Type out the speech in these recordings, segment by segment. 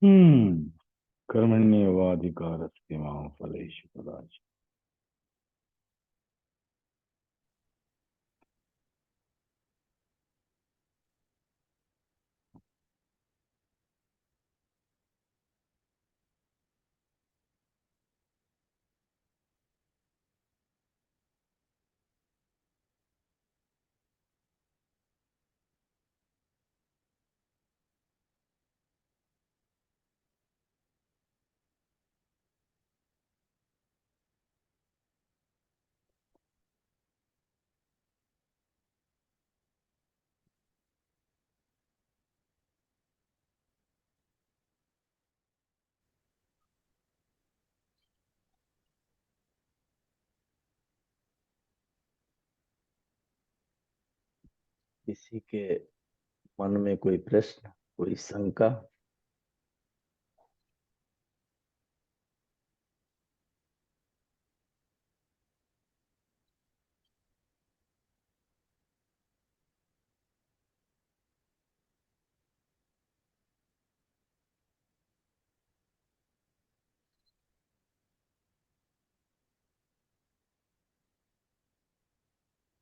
हम्म। कर्मण्येवाधिकारस्ते मां फलेषु कदाचन। किसी के मन में कोई प्रश्न, कोई शंका?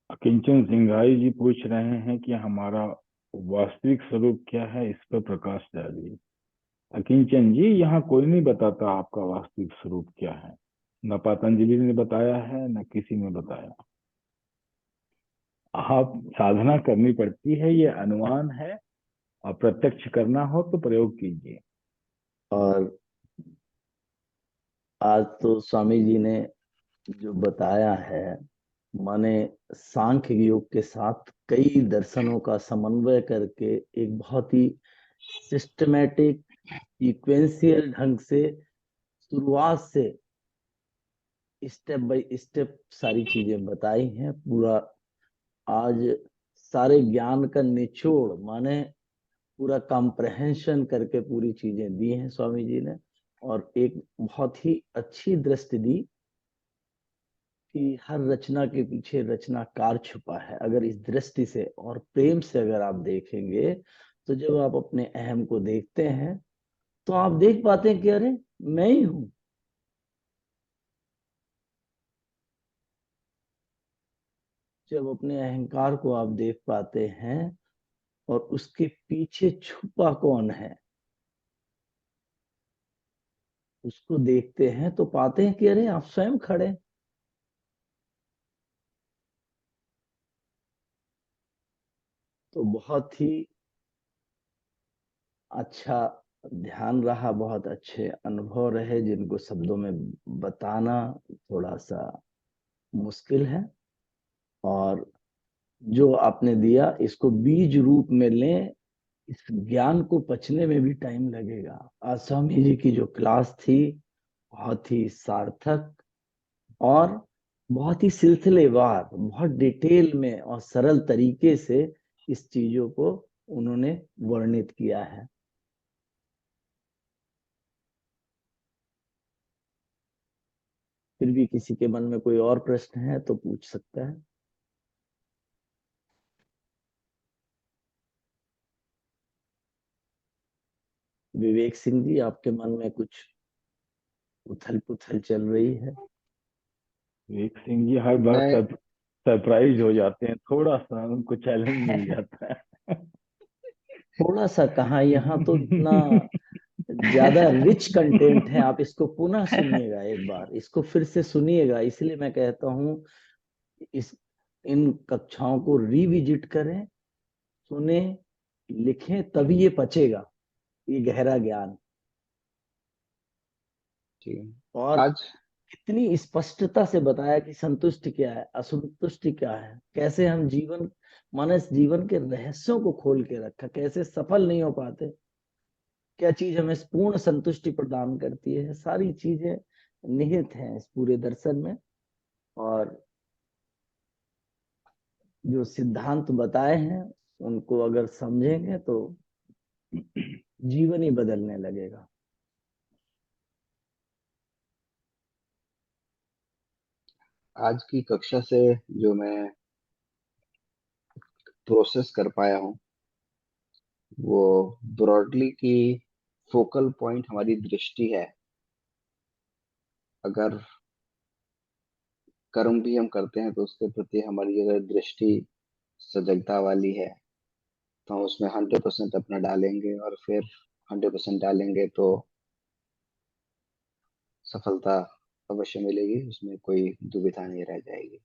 अकिंचन सिंघाई जी पूछ रहे हैं कि हमारा वास्तविक स्वरूप क्या है, इस पर प्रकाश डालिए। अकिंचन जी, यहाँ कोई नहीं बताता आपका वास्तविक स्वरूप क्या है। न पतंजलि ने बताया है, न किसी ने बताया। आप साधना करनी पड़ती है, ये अनुमान है। और प्रत्यक्ष करना हो तो प्रयोग कीजिए। और आज तो स्वामी जी ने जो बताया है, माने सांख्य योग के साथ कई दर्शनों का समन्वय करके एक बहुत ही सिस्टमेटिक, इक्वेंशियल ढंग से शुरुआत से स्टेप बाय स्टेप सारी चीजें बताई हैं। पूरा आज सारे ज्ञान का निचोड़, माने पूरा कॉम्प्रहेंशन करके पूरी चीजें दी हैं स्वामी जी ने। और एक बहुत ही अच्छी दृष्टि दी कि हर रचना के पीछे रचनाकार छुपा है। अगर इस दृष्टि से और प्रेम से अगर आप देखेंगे, तो जब आप अपने अहम को देखते हैं, तो आप देख पाते हैं कि अरे मैं ही हूं। जब अपने अहंकार को आप देख पाते हैं और उसके पीछे छुपा कौन है, उसको देखते हैं, तो पाते हैं कि अरे आप स्वयं खड़े। तो बहुत ही अच्छा ध्यान रहा, बहुत अच्छे अनुभव रहे, जिनको शब्दों में बताना थोड़ा सा मुश्किल है। और जो आपने दिया, इसको बीज रूप में लें। इस ज्ञान को पचने में भी टाइम लगेगा। आज स्वामी जी की जो क्लास थी, बहुत ही सार्थक और बहुत ही सिलसिलेवार, बहुत डिटेल में और सरल तरीके से इस चीजों को उन्होंने वर्णित किया है। फिर भी किसी के मन में कोई और प्रश्न है तो पूछ सकता है। विवेक सिंह जी, आपके मन में कुछ उथल पुथल चल रही है? विवेक सिंह जी हर बार मैं सरप्राइज हो जाते हैं, थोड़ा सा उनको चैलेंज मिल जाता है। थोड़ा सा कहाँ, यहाँ तो इतना ज्यादा रिच कंटेंट है। आप इसको पुनः सुनिएगा, एक बार इसको फिर से सुनिएगा। इसलिए मैं कहता हूँ, इस इन कक्षाओं को रिविजिट करें, सुने, लिखें, तभी ये पचेगा, ये गहरा ज्ञान। ठीक है। और आज कितनी स्पष्टता से बताया कि संतुष्टि क्या है, असंतुष्टि क्या है, कैसे हम जीवन, मानस जीवन के रहस्यों को खोल के रखा, कैसे सफल नहीं हो पाते, क्या चीज हमें पूर्ण संतुष्टि प्रदान करती है। सारी चीजें निहित हैं इस पूरे दर्शन में। और जो सिद्धांत बताए हैं, उनको अगर समझेंगे तो जीवन ही बदलने लगेगा। आज की कक्षा से जो मैं प्रोसेस कर पाया हूँ, वो ब्रॉडली की फोकल पॉइंट हमारी दृष्टि है। अगर कर्म भी हम करते हैं तो उसके प्रति हमारी अगर दृष्टि सजगता वाली है तो हम उसमें 100% अपना डालेंगे, और फिर 100% डालेंगे तो सफलता अवश्य मिलेगी, उसमें कोई दुविधा नहीं रह जाएगी।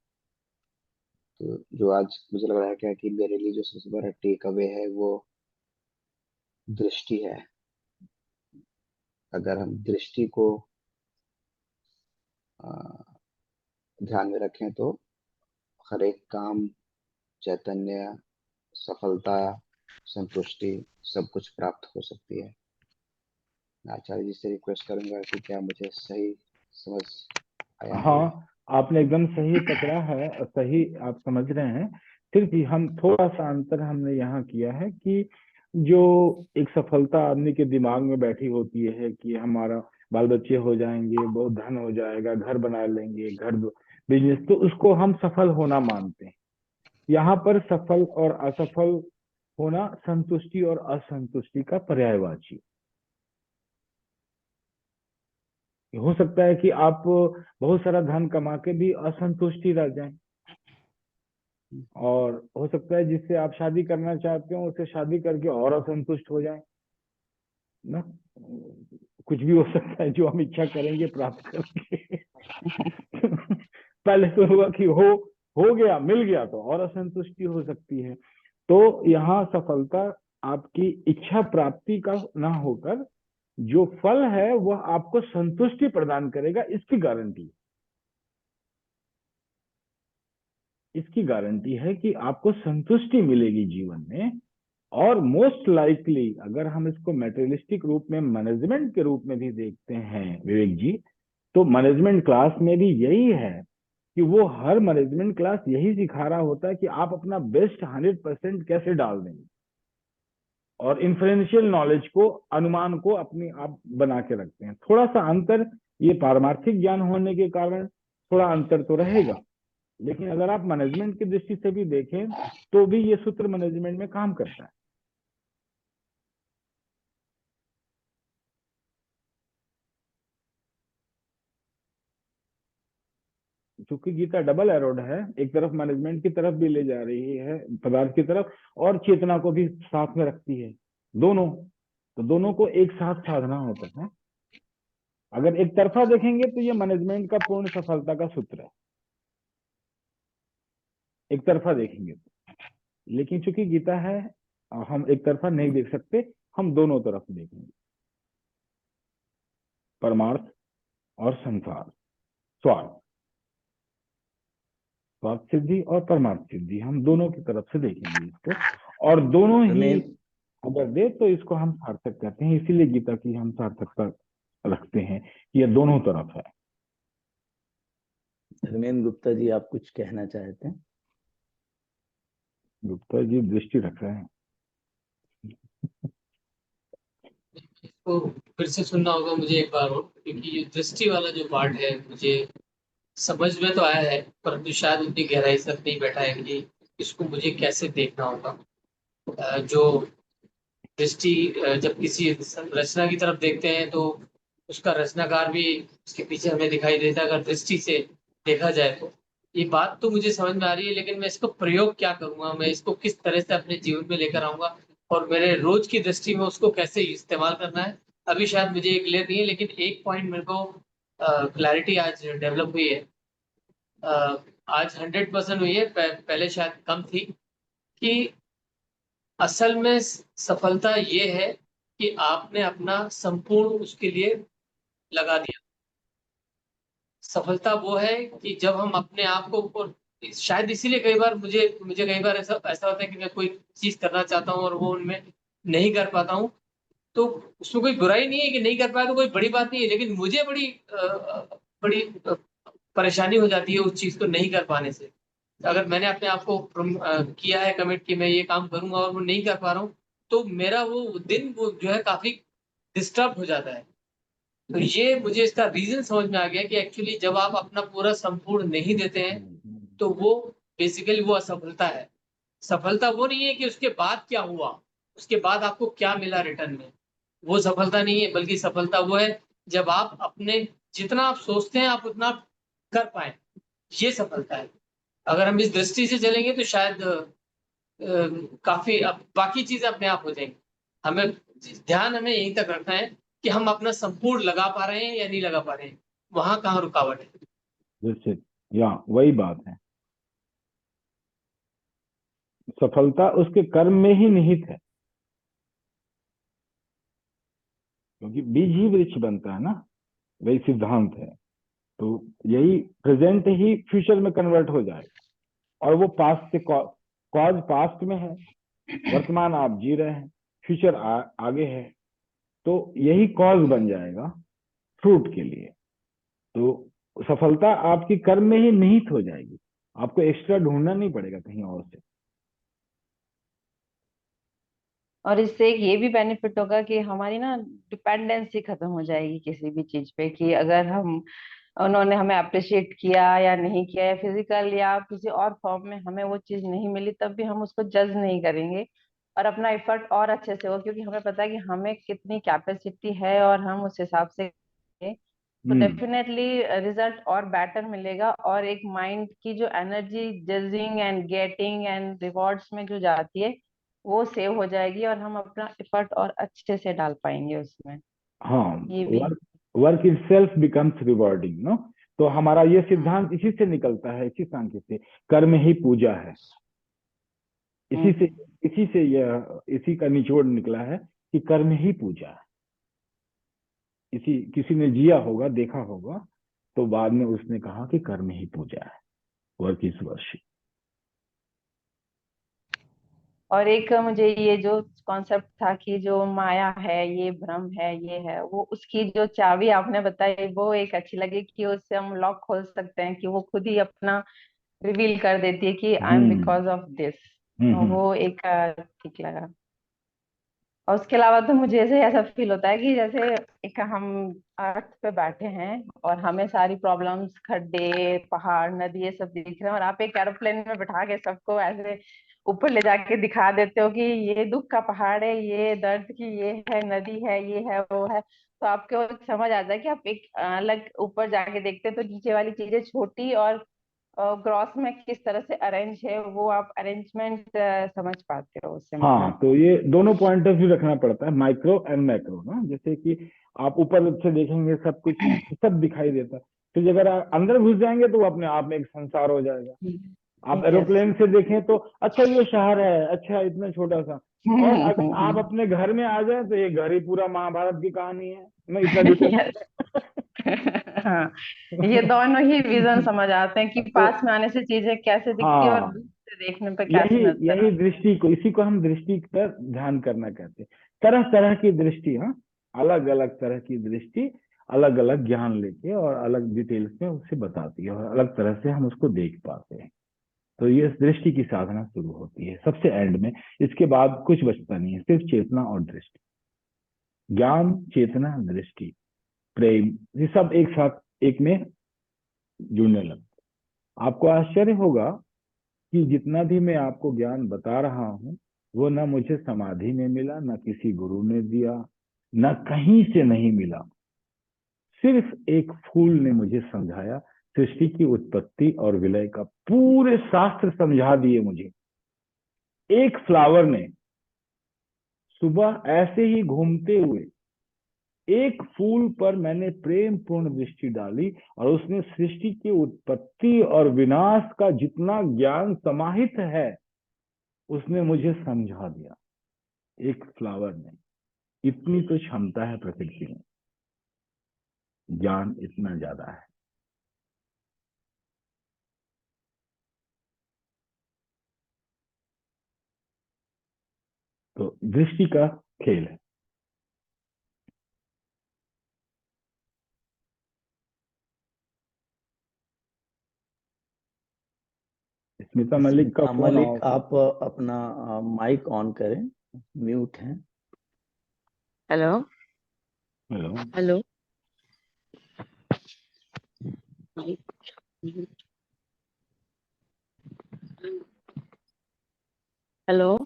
तो जो आज मुझे लग रहा है क्या कि मेरे लिए जो सबसे बड़ा टेक अवे है वो दृष्टि है। अगर हम दृष्टि को अ, ध्यान में रखें तो हर एक काम, चैतन्य, सफलता, संतुष्टि सब कुछ प्राप्त हो सकती है। मैं आचार्य जी से रिक्वेस्ट करूंगा कि क्या मुझे सही समझ आया है ये? हाँ, आपने एकदम सही पकड़ा है, सही आप समझ रहे हैं। फिर भी हम थोड़ा सा अंतर हमने यहाँ किया है कि जो एक सफलता आदमी के दिमाग में बैठी होती है कि हमारा बाल बच्चे हो जाएंगे, बहुत धन हो जाएगा, घर बना लेंगे, घर बिजनेस, तो उसको हम सफल होना मानते हैं। यहाँ पर सफल और असफल होना संतुष्टि और असंतुष्टि का पर्यायवाची। हो सकता है कि आप बहुत सारा धन कमा के भी असंतुष्टि रह जाएं, और हो सकता है जिससे आप शादी करना चाहते हो उससे शादी करके और असंतुष्ट हो जाएं ना। कुछ भी हो सकता है जो हम इच्छा करेंगे प्राप्त करेंगे। पहले तो हुआ कि हो गया, मिल गया, तो और असंतुष्टि हो सकती है। तो यहाँ सफलता आपकी इच्छा प्राप्ति का ना होकर जो फल है वह आपको संतुष्टि प्रदान करेगा, इसकी गारंटी। इसकी गारंटी है कि आपको संतुष्टि मिलेगी जीवन में। और मोस्ट लाइकली अगर हम इसको मेटेरियलिस्टिक रूप में मैनेजमेंट के रूप में भी देखते हैं विवेक जी, तो मैनेजमेंट क्लास में भी यही है कि वो हर मैनेजमेंट क्लास यही सिखा रहा होता है कि आप अपना बेस्ट 100% कैसे डाल देंगे, और इन्फ्लुएंशियल नॉलेज को, अनुमान को अपने आप बना के रखते हैं। थोड़ा सा अंतर, ये पारमार्थिक ज्ञान होने के कारण थोड़ा अंतर तो रहेगा, लेकिन अगर आप मैनेजमेंट की दृष्टि से भी देखें तो भी ये सूत्र मैनेजमेंट में काम करता है। क्योंकि गीता डबल एरोड है, एक तरफ मैनेजमेंट की तरफ भी ले जा रही है, पदार्थ की तरफ, और चेतना को भी साथ में रखती है, दोनों। तो दोनों को एक साथ साधना होता है। अगर एक तरफा देखेंगे तो ये मैनेजमेंट का पूर्ण सफलता का सूत्र है, एक तरफा देखेंगे तो। लेकिन चूंकि गीता है, हम एक तरफा नहीं देख सकते, हम दोनों तरफ देखेंगे, परमार्थ और संसार, स्वार्थ, स्वार्थ सिद्धि और परमार्थ सिद्धि, हम दोनों की तरफ से देखेंगे इसको, और दोनों ही धर्मेंद्र अगर दे तो इसको हम सार्थक कहते हैं। इसीलिए गीता की हम सार्थकता रखते हैं कि ये दोनों तरफ है। धर्मेंद्र गुप्ता जी, आप कुछ कहना चाहते हैं? गुप्ता जी दृष्टि रख रहे हैं। इसको फिर से सुनना होगा मुझे एक बार और, क्योंकि ये दृष्टि वाला जो पार्ट है मुझे समझ में तो आया है, परंतु शायद उतनी गहराई से नहीं बैठा है कि इसको मुझे कैसे देखना होगा। जो दृष्टि, जब किसी रचना की तरफ देखते हैं तो उसका रचनाकार भी उसके पीछे हमें दिखाई देता है, अगर दृष्टि से देखा जाए तो। ये बात तो मुझे समझ में आ रही है, लेकिन मैं इसको प्रयोग क्या करूंगा, मैं इसको किस तरह से अपने जीवन में लेकर आऊंगा, और मेरे रोज की दृष्टि में उसको कैसे इस्तेमाल करना है, अभी शायद मुझे क्लियर नहीं है। लेकिन एक पॉइंट मेरे को क्लैरिटी आज डेवलप हुई है। आज 100% हुई है, पहले शायद कम थी। कि असल में सफलता ये है कि आपने अपना संपूर्ण उसके लिए लगा दिया। सफलता वो है कि जब हम अपने आप को, और शायद इसीलिए कई बार मुझे मुझे कई बार ऐसा ऐसा होता है कि मैं कोई चीज करना चाहता हूँ और वो उनमें नहीं कर पाता हूँ। तो उसमें कोई बुराई नहीं है कि नहीं कर पाया, तो कोई बड़ी बात नहीं है, लेकिन मुझे बड़ी परेशानी हो जाती है उस चीज को नहीं कर पाने से। अगर मैंने अपने आप को किया है कमिट कि मैं ये काम करूंगा और वो नहीं कर पा रहा हूँ, तो मेरा वो दिन वो जो है काफी डिस्टर्ब हो जाता है। तो ये मुझे इसका रीजन समझ में आ गया कि एक्चुअली जब आप अपना पूरा संपूर्ण नहीं देते हैं तो वो बेसिकली वो असफलता है। सफलता वो नहीं है कि उसके बाद क्या हुआ, उसके बाद आपको क्या मिला रिटर्न में। वो सफलता नहीं है, बल्कि सफलता वो है जब आप अपने जितना आप सोचते हैं आप उतना कर पाए, ये सफलता है। अगर हम इस दृष्टि से चलेंगे तो शायद काफी बाकी चीजें अपने आप हो जाएंगी। हमें ध्यान हमें यहीं तक रखना है कि हम अपना संपूर्ण लगा पा रहे हैं या नहीं लगा पा रहे हैं, वहां कहाँ रुकावट है। जैसे या वही बात है, सफलता उसके कर्म में ही निहित है, क्योंकि बीज ही वृक्ष बनता है ना, वही सिद्धांत है। तो यही प्रेजेंट ही फ्यूचर में कन्वर्ट हो जाएगा, और वो पास्ट से कॉज पास्ट में है, वर्तमान आप जी रहे हैं, फ्यूचर आगे है, तो यही कॉज बन जाएगा फ्रूट के लिए। तो सफलता आपकी कर्म में ही निहित हो जाएगी, आपको एक्स्ट्रा ढूंढना नहीं पड़ेगा कहीं और से। और इससे एक ये भी बेनिफिट होगा कि हमारी ना डिपेंडेंसी खत्म हो जाएगी किसी भी चीज पे, कि अगर हम उन्होंने हमें अप्रिशिएट किया या नहीं किया, या फिजिकल या किसी और फॉर्म में हमें वो चीज नहीं मिली, तब भी हम उसको जज नहीं करेंगे और अपना एफर्ट और अच्छे से हो, क्योंकि हमें पता है कि हमें कितनी कैपेसिटी है और हम उस हिसाब से करेंगे। तो हम्म। डेफिनेटली रिजल्ट और बेटर मिलेगा, और एक माइंड की जो energy judging and getting and rewards में जो जाती है वो सेव हो जाएगी, और हम अपना एफर्ट और अच्छे से डाल पाएंगे उसमें। हाँ, ये भी work itself becomes rewarding no. तो हमारा ये सिद्धांत इसी से निकलता है, इसी सांख्य से, कर्म ही पूजा है। इसी से हम्म। इसी से यह इसी का निचोड़ निकला है कि कर्म ही पूजा है। इसी किसी ने जिया होगा, देखा होगा, तो बाद में उसने कहा कि कर्म ही पूजा है, वर्क इज वर्शिप। और एक मुझे ये जो कॉन्सेप्ट था कि जो माया है, ये भ्रम है, ये है वो, उसकी जो चाबी आपने बताई वो एक अच्छी लगी, कि उससे हम लॉक खोल सकते हैं, कि वो खुद ही अपना रिवील कर देती है कि I am hmm. Because of this. Hmm. वो एक ठीक लगा। और उसके अलावा तो मुझे ऐसे ऐसा फील होता है कि जैसे एक हम अर्थ पे बैठे हैं और हमें सारी प्रॉब्लम्स, खड्डे, पहाड़, नदी, ये सब दिख रहे हैं, और आप एक एरोप्लेन में बैठा के सबको ऐसे ऊपर ले जाके दिखा देते हो कि ये दुख का पहाड़ है, ये दर्द की ये है नदी है, ये है वो है। तो आपको एक समझ आता है कि आप एक अलग ऊपर जाके देखते हैं तो नीचे वाली चीजें छोटी और ग्रॉस में किस तरह से अरेंज है, वो आप अरेंजमेंट समझ पाते हो उससे, हाँ, मतलब। तो ये दोनों पॉइंट ऑफ व्यू रखना पड़ता है, माइक्रो एंड मैक्रो ना। जैसे कि आप ऊपर से देखेंगे सब कुछ, सब दिखाई देता है, तो अगर आप अंदर घुस जाएंगे तो वो अपने आप में एक संसार हो जाएगा। आप यस। एरोप्लेन से देखें तो अच्छा ये शहर है, अच्छा इतना छोटा सा, और अगर आप अपने घर में आ जाए तो ये घर ही पूरा महाभारत की कहानी है, मैं इतना डिटेल यस। हाँ, ये दोनों ही विजन समझ आते हैं कि तो पास में आने से चीजें कैसे दिखती है और हाँ, दूर से देखने पे यही कैसे नजर यही आती दृष्टि को, इसी को हम दृष्टि पर ध्यान करना कहते हैं। तरह तरह की दृष्टि, हाँ, अलग अलग तरह की दृष्टि, अलग अलग ज्ञान लेके और अलग डिटेल्स में उसे बताती है, और अलग तरह से हम उसको देख पाते हैं। तो ये दृष्टि की साधना शुरू होती है सबसे एंड में। इसके बाद कुछ बचता नहीं है, सिर्फ चेतना और दृष्टि, ज्ञान, चेतना, दृष्टि, प्रेम, ये सब एक साथ एक में जुड़ने लगता। आपको आश्चर्य होगा कि जितना भी मैं आपको ज्ञान बता रहा हूँ, वो ना मुझे समाधि में मिला, ना किसी गुरु ने दिया, ना कहीं से नहीं मिला। सिर्फ एक फूल ने मुझे समझाया, सृष्टि की उत्पत्ति और विलय का पूरे शास्त्र समझा दिए मुझे। एक फ्लावर ने सुबह ऐसे ही घूमते हुए एक फूल पर मैंने प्रेम पूर्ण दृष्टि डाली, और उसने सृष्टि की उत्पत्ति और विनाश का जितना ज्ञान समाहित है उसने मुझे समझा दिया। एक फ्लावर ने, इतनी तो क्षमता है प्रकृति में, ज्ञान इतना ज्यादा है। तो दृष्टि का खेल है। स्मिता है। मलिक का स्मिता फोन मलिक, ऑफ है। आप अपना माइक ऑन करें, म्यूट है। Hello. Hello. Hello. Hello.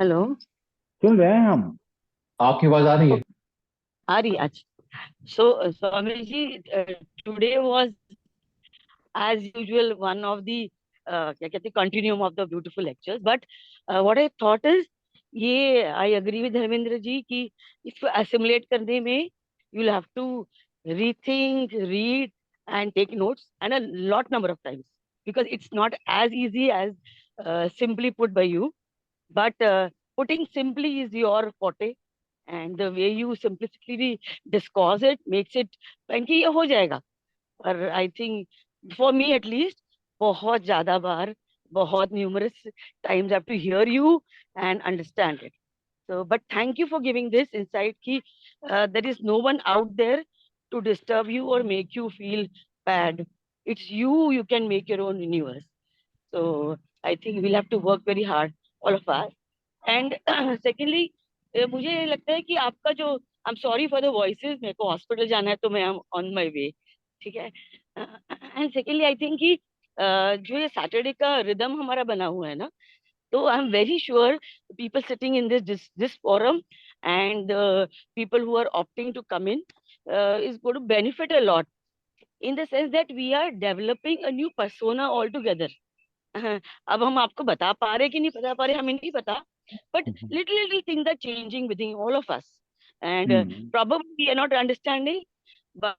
Hello. सुन रहे हैं हम। आपकी आवाज आ रही है? आ रही है। अच्छा, so Swami ji, today was as usual one of the क्या कहते हैं continuum of the beautiful lectures, but what I thought is ये I agree with Dharmendra ji कि इसको assimilate करने में you'll have to rethink, read and take notes and a lot number of times, because it's not as easy as simply put by you, but putting simply is your forte, and the way you simplistically discuss it makes it कि ये हो जाएगा। पर I think for me at least बहुत ज्यादा बार, बहुत numerous times have to hear you and understand it. So, but thank you for giving this insight कि there is no one out there to disturb you or make you feel bad. It's you, you can make your own universe. So I think we'll have to work very hard, all of us. And secondly, मुझे लगता है कि आपका जो, I am sorry for the voices, मेरे को hospital जाना है तो मैं ऑन माय वे, ठीक है। एंड सेकेंडली आई थिंक कि जो ये सैटरडे का रिदम हमारा बना हुआ है ना, so I'm very sure people sitting in this forum and people who are opting to come in is going to benefit a lot, in the sense that we are developing a new persona altogether. अब हम आपको बता पा रहे कि नहीं बता पा रहे हमें नहीं पता, but little things are changing within all of us, and probably we are not understanding, but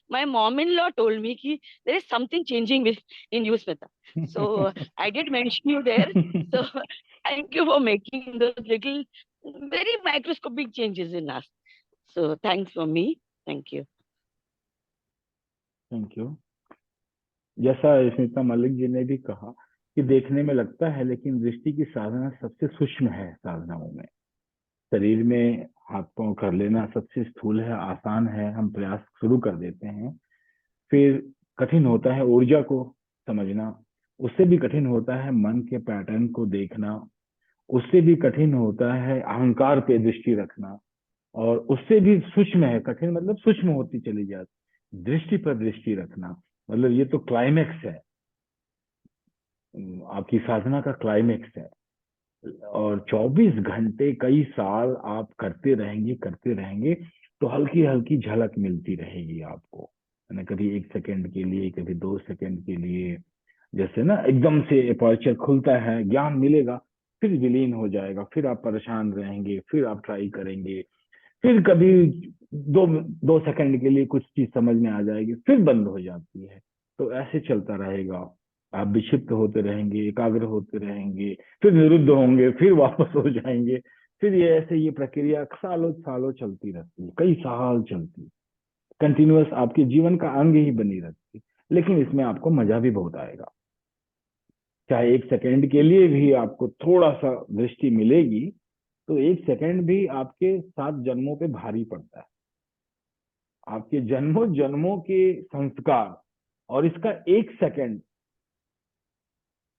my mom-in-law told me कि there is something changing in you, Smita. So I did mention you there. So thank you for making those little, very microscopic changes in us. So thanks for me. Thank you. Thank you. जैसा स्मिता मलिक जी ने भी कहा कि देखने में लगता है, लेकिन दृष्टि की साधना सबसे सूक्ष्म है साधनाओं में। शरीर में हाथ पांव कर लेना सबसे स्थूल है, आसान है, हम प्रयास शुरू कर देते हैं। फिर कठिन होता है ऊर्जा को समझना, उससे भी कठिन होता है मन के पैटर्न को देखना, उससे भी कठिन होता है अहंकार पे दृष्टि रखना, और उससे भी सूक्ष्म है, कठिन मतलब सूक्ष्म होती चली जाती, दृष्टि पर दृष्टि रखना। मतलब ये तो क्लाइमेक्स है, आपकी साधना का क्लाइमेक्स है। और 24 घंटे कई साल आप करते रहेंगे तो हल्की हल्की झलक मिलती रहेगी आपको, है ना। कभी 1 सेकंड के लिए, कभी 2 सेकंड के लिए, जैसे ना एकदम से अपर्चर खुलता है, ज्ञान मिलेगा, फिर विलीन हो जाएगा, फिर आप परेशान रहेंगे, फिर आप ट्राई करेंगे, फिर कभी 2 सेकंड के लिए कुछ चीज समझ में आ जाएगी, फिर बंद हो जाती है। तो ऐसे चलता रहेगा, आप विक्षिप्त होते रहेंगे, एकाग्र होते रहेंगे, फिर निरुद्ध होंगे, फिर वापस हो जाएंगे, फिर ये ऐसे ये प्रक्रिया सालों सालों चलती रहती है, कई साल चलती, कंटिन्यूअस आपके जीवन का अंग ही बनी रहती। लेकिन इसमें आपको मजा भी बहुत आएगा। चाहे 1 सेकंड के लिए भी आपको थोड़ा सा दृष्टि मिलेगी, तो 1 सेकंड भी आपके 7 जन्मों पे भारी पड़ता है, आपके जन्मों जन्मों के संस्कार, और इसका 1 सेकंड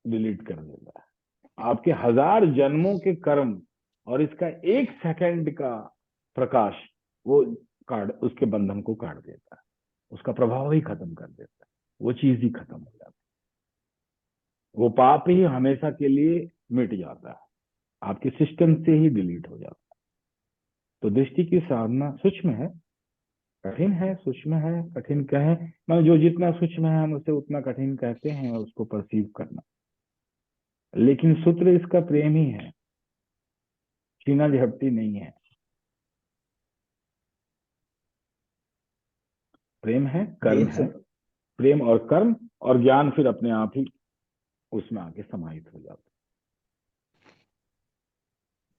डिलीट कर देता है आपके 1000 जन्मों के कर्म, और इसका 1 सेकंड का प्रकाश वो काट, उसके बंधन को काट देता है, उसका प्रभाव ही खत्म कर देता है, वो चीज ही खत्म हो जाती है, वो पाप ही हमेशा के लिए मिट जाता है, आपके सिस्टम से ही डिलीट हो जाता है। तो दृष्टि की साधना सूक्ष्म है, कठिन है, सूक्ष्म है, कठिन कहें, मतलब जो जितना सूक्ष्म है हम उसे उतना कठिन कहते हैं, उसको परसीव करना। लेकिन सूत्र इसका प्रेम ही है, छीना झपटी नहीं है, प्रेम है, कर्म है, प्रेम और कर्म और ज्ञान फिर अपने आप ही उसमें आके समाहित हो जाता है।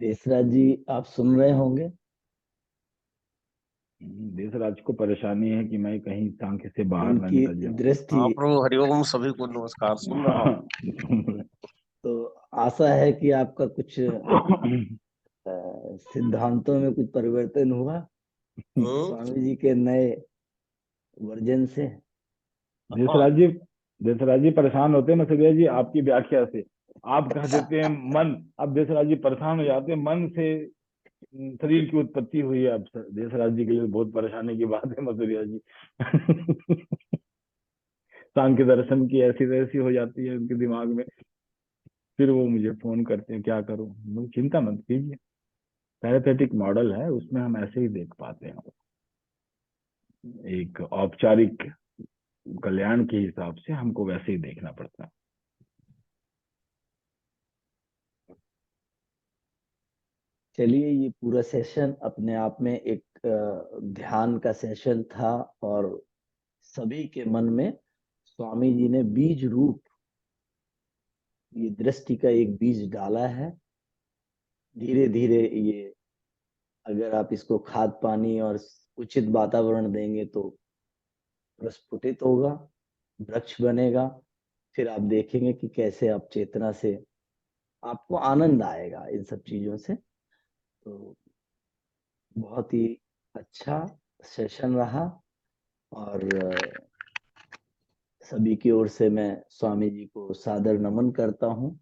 देसराज जी, आप सुन रहे होंगे। देसराज को परेशानी है कि मैं कहीं सांख्य से बाहर न निकल जाऊं। दृष्टि। हाँ प्रभु, हरिओम, सभी को नमस्कार, सुन रहा हूँ। तो आशा है कि आपका कुछ सिद्धांतों में कुछ परिवर्तन हुआ स्वामी जी के नए वर्जन से। देसराज जी परेशान होते हैं मसूरिया जी आपकी व्याख्या से। आप कह देते हैं मन, अब देसराज जी परेशान हो जाते हैं, मन से शरीर की उत्पत्ति हुई है। अब देसराज जी के लिए बहुत परेशानी की बात है मसूरिया जी। सांख्य दर्शन की ऐसी वैसी हो जाती है उनके दिमाग में। फिर वो मुझे फोन करते हैं, क्या करूं? मुझे चिंता मत कीजिए, पैराथेटिक मॉडल है, उसमें हम ऐसे ही देख पाते हैं। एक औपचारिक कल्याण के हिसाब से हमको वैसे ही देखना पड़ता है। चलिए, ये पूरा सेशन अपने आप में एक ध्यान का सेशन था, और सभी के मन में स्वामी जी ने बीज रूप ये दृष्टि का एक बीज डाला है। धीरे धीरे ये, अगर आप इसको खाद पानी और उचित वातावरण देंगे तो प्रस्फुटित होगा, वृक्ष बनेगा। फिर आप देखेंगे कि कैसे आप चेतना से, आपको आनंद आएगा इन सब चीजों से। तो बहुत ही अच्छा सेशन रहा, और सभी की ओर से मैं स्वामी जी को सादर नमन करता हूँ।